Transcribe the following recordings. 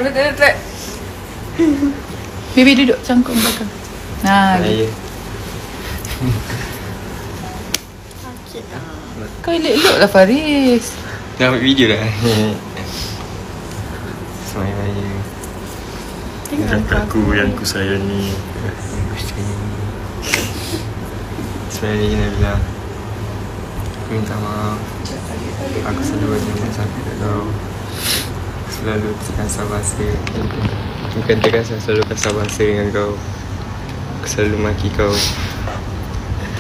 Betul. Baby duduk cangkung belakang. Saya. Kau elok-elok lah Faris. Dah ambil video dah. Smile raya. Bukan aku yang aku sayangi. Smile raya Nabila. Aku minta maaf. Aku selalu ada yang sakit kat kau. Selalu terkasar bahasa. Bukan terkasar, selalu kasar bahasa dengan kau. Aku selalu maki kau.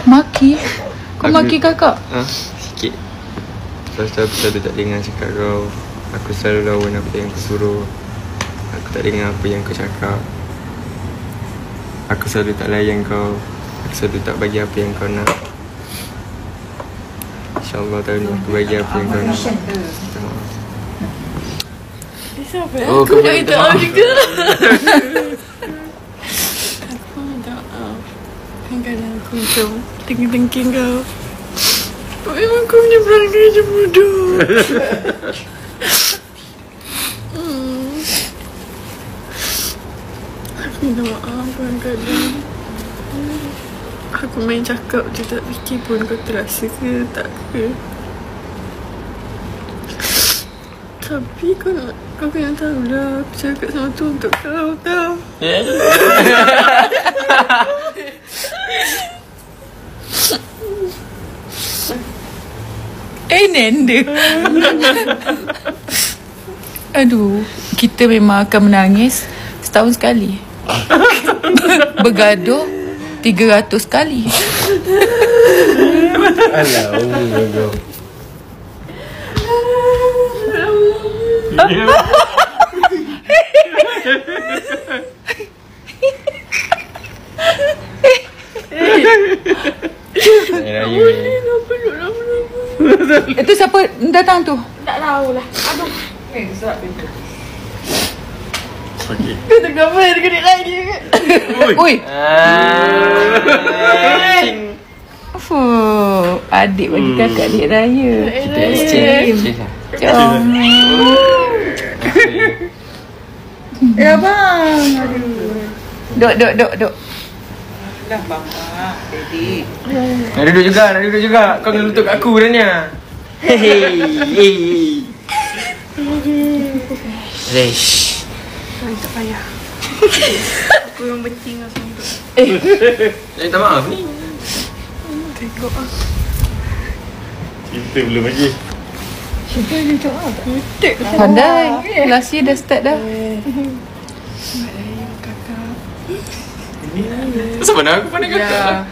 Maki? Kau maki kakak? Sikit. Lepas tu aku selalu tak dengar cakap kau. Aku selalu lawan apa yang kau suruh. Aku tak dengar apa yang kau cakap. Aku selalu tak layan kau. Aku selalu tak bagi apa yang kau nak. InsyaAllah tahun ni aku bagi apa yang kau nak. Siapa ya? Oh, aku nak minta maaf juga. Aku minta maaf. Kadang-kadang aku macam tengking-tengking kau. Memang kau punya perangai je bodoh. Aku minta maaf kadang-kadang. Aku main cakap je tak fikir pun kau terasa ke tak ke. Tapi kau kena tahulah aku cakap sama tu untuk kau tau. Nenda. Aduh, kita memang akan menangis setahun sekali. Bergaduh 300 kali. Alah, Itu siapa datang tu? Tak tahulah. Aduh. Serap pintu. Okey. Kau tengah main dengan dia lagi ke? Oi. Adik bagi kakak adik raya. Kita exchange lah. Comel. Abang. Aduh. Duk. Dah bang. Baby. Nak duduk juga. Kau kena lutut kat aku dah ni. Hei. Resh. Tak payah. Aku yang beting lah sama tu. Minta maaf ni. Tengok lah. Kita belum lagi. Kita ni tak apa. Pandai. Last year dah start dah. Selamat raya kakak. Kenapa nak aku pandai kakak lah?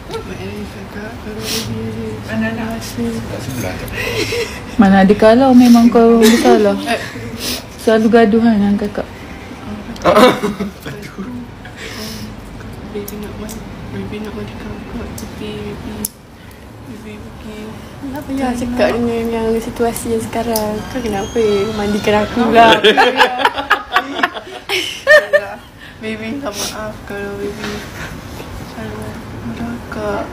Selamat raya kakak. Kalau baby mana nak hasil. Mana ada kalau memang kau bersalah. Selalu gaduh kan dengan kakak. Baby nak mandi kakak. Tapi baby pergi. Kenapa ya cakap dengan yang situasi yang sekarang? Kau kenapa mandikan aku lah? Baby minta maaf kalau baby salah kakak.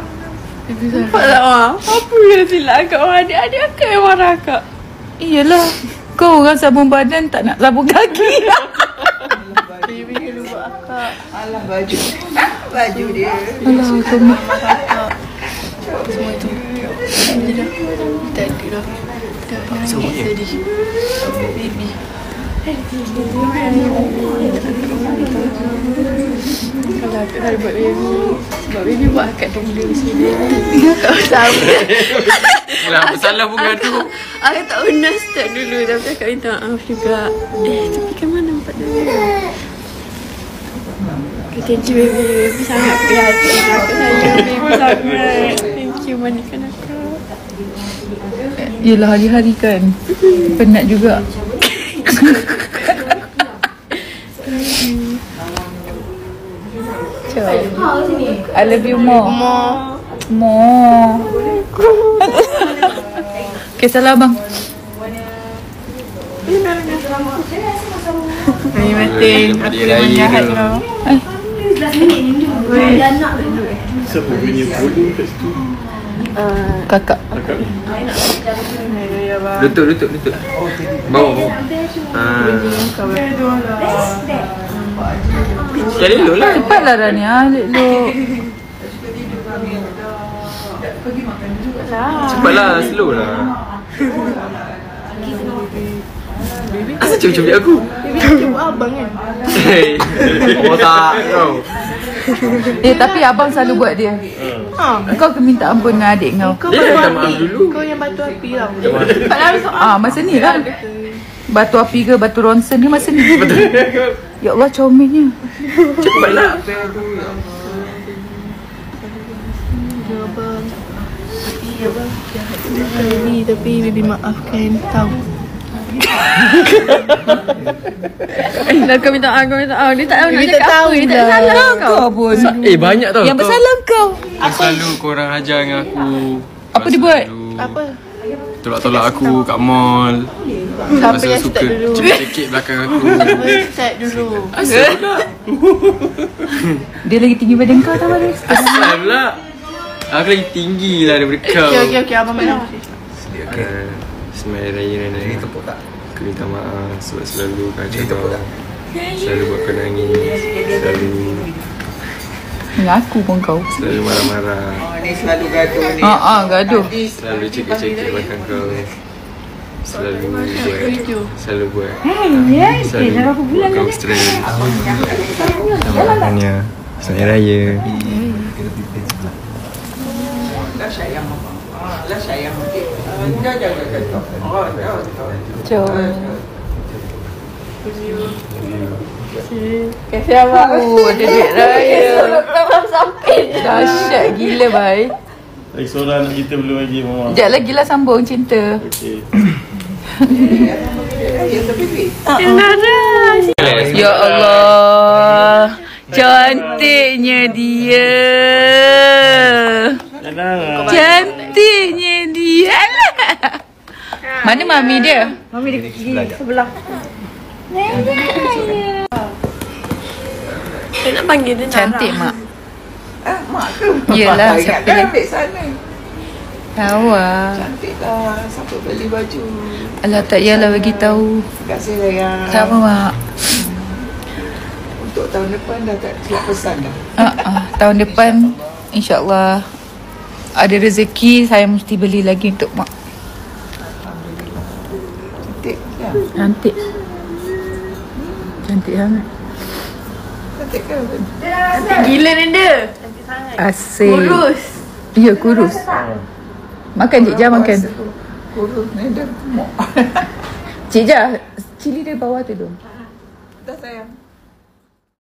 Baby salah. Nampak tak Mak? Apa yang silap akak orang adik-adik akak yang marah akak? Iyalah. Kau orang sabun badan tak nak sabun kaki. Baby kena buat akak. Alah baju. Baju dia. Alah, kau Kakak. Semua tu. Dia dah. Tak ada dah. Dah nangis tadi. Baby. Kalau akak dah buat baby. Sebab baby buat akak tunggu sini. Akak sama. Kenapa salah pun gaduh? Akak tak pernah start dulu. Tapi akak minta maaf juga. Tapi kan mana nampak dulu. Thank you baby. Baby sangat prihatin. Akak sayang baby sangat. Thank you mandikan akak. Yelah hari-hari kan. Penat juga. I love you more. Okay, salah abang. Terima kasih. Aku yang jahat kau. Siapa punya bodoh kat situ? Kakak. Lutut. Bawah. Jadi dulu lah. Cepatlah Rania, Luk. Cepatlah, slow lah. Asal cubit aku? Cuma abang kan. Hei, otak kau. Tapi abang selalu buat dia. Kau kena minta ampun dengan adik kau. Dia dah minta maaf dulu. Kau yang batu api tau. Masa ni lah. Batu api ke batu ronsen ke masa ni. Ya Allah, comelnya. Cepatlah. Tapi Bibi maafkan tahu. Dah kau minta maaf. Dia tak tahu nak cakap apa. Dia tak salah kau. Kau pun. Banyak tau. Yang bersalah kau. Selalu korang ajar dengan aku. Apa dia buat? Apa? Tolak-tolak aku kat mall. Siapa yang suka start dulu? cekik belakang aku. Start dulu. Asal pula? Dia lagi tinggi badan kau tau Baris. Asal pula? Aku lagi tinggi lah daripada kau. Okey, abang mana? Semalam raya ni aku minta maaf sebab selalu kacau kau. Selalu buat kau nangis. Dengan aku pun kau. Selalu marah-marah. Ni selalu gaduh ni. Gaduh. Selalu cekik-cekik belakang kau. Selalu buat Selalu buat kau stres. Selamat Rania. Selamat Raya. Lah sayang mama. Lah sayang adik. Jangan. Jom. Kasih abang. Ada duit raya. Dahsyat gila bai. Lagi seorang nak kita belum lagi mama. Sekejap lagi lah sambung cinta. Okey. Ya Allah, cantiknya dia. Cantiknya dia. Mana mami dia? Mami dia gigi sebelah. Saya nak panggil dia Cantik mak. Mak ke? Yelah, Mak siapa ingatkan dia? ambil sana. Tahu lah. Cantik lah. Siapa beli baju? Alah tak payahlah bagi tahu. Terima kasih sayang. Sama mak. Untuk tahun depan dah tak siap pesan dah. Tahun depan insya-Allah ada rezeki saya mesti beli lagi untuk mak. Cantik kan? Cantik. Cantik sangat. Cantik kan? Gila ni dia. Asyik. Kurus. Ya, kurus. Makan Cik Jah, makan. Kurus ni dah gemuk. Cik Jah, cili dari bawah tu dong. Dah sayang.